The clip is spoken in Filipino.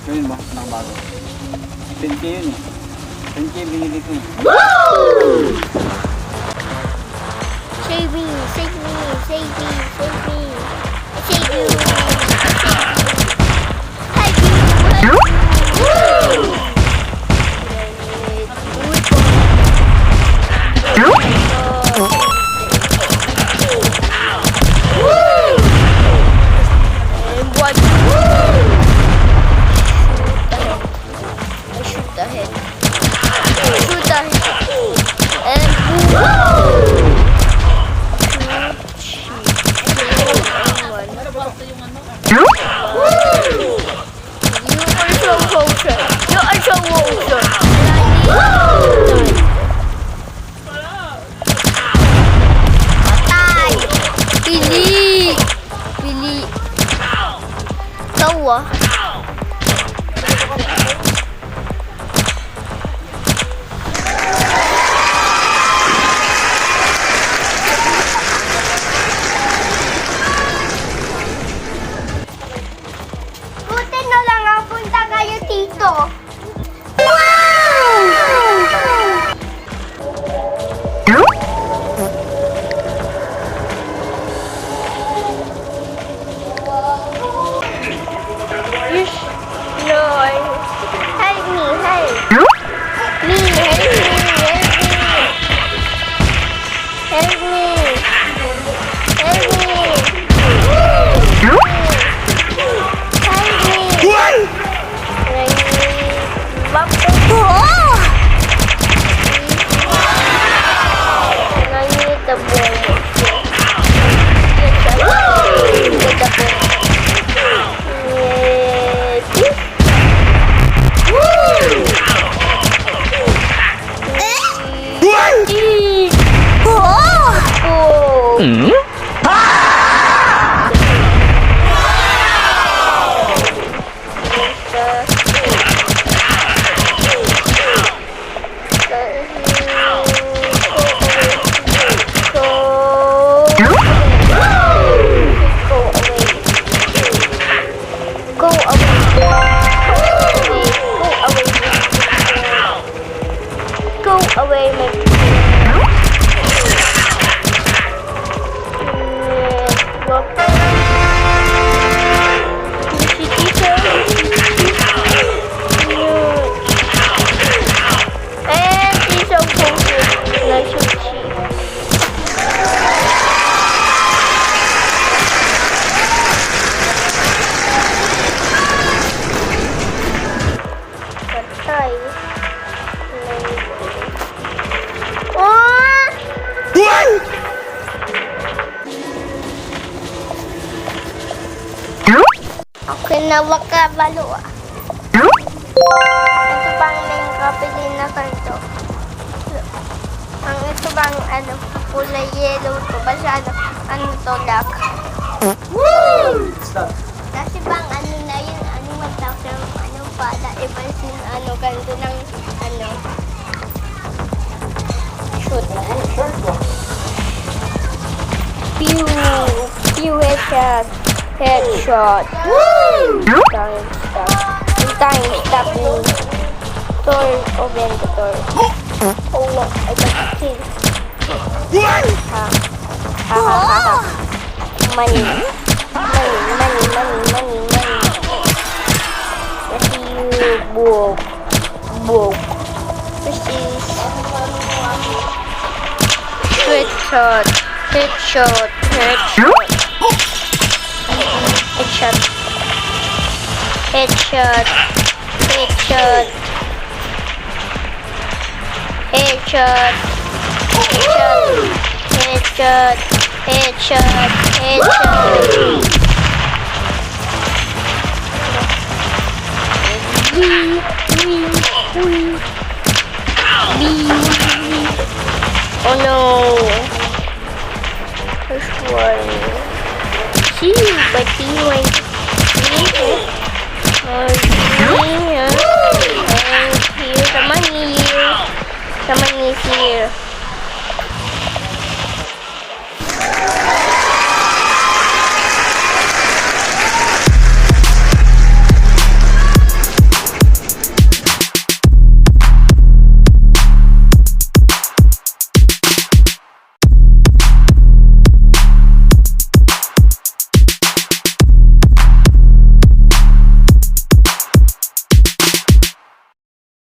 Gawin mo, nakabago. 10k yun eh. 10k binili ko eh. Save me, save me, save me, save me. Save you. Save you. And what? Shoot the head. Shoot the head. And buti na lang ang punta kayo dito. Help me, help. Me, help me, help me. Help me. Away, my and he's so focused. Nice to see. Patay. Okay na wakabalo ah. Ito bang may kapili na kanto? Ang ito bang kulay yellow to? Basta ano to black? Kasi bang na yun, mag-black yung pala, iba sin kanto ng shoot. Pew! Pew headshot! Headshot! Time stop me. Door, open the door. Oh no, I got kill. Ha. Ha ha ha ha. Money. Kasi buog. Kasi headshot. Headshot. Oh no. Which one?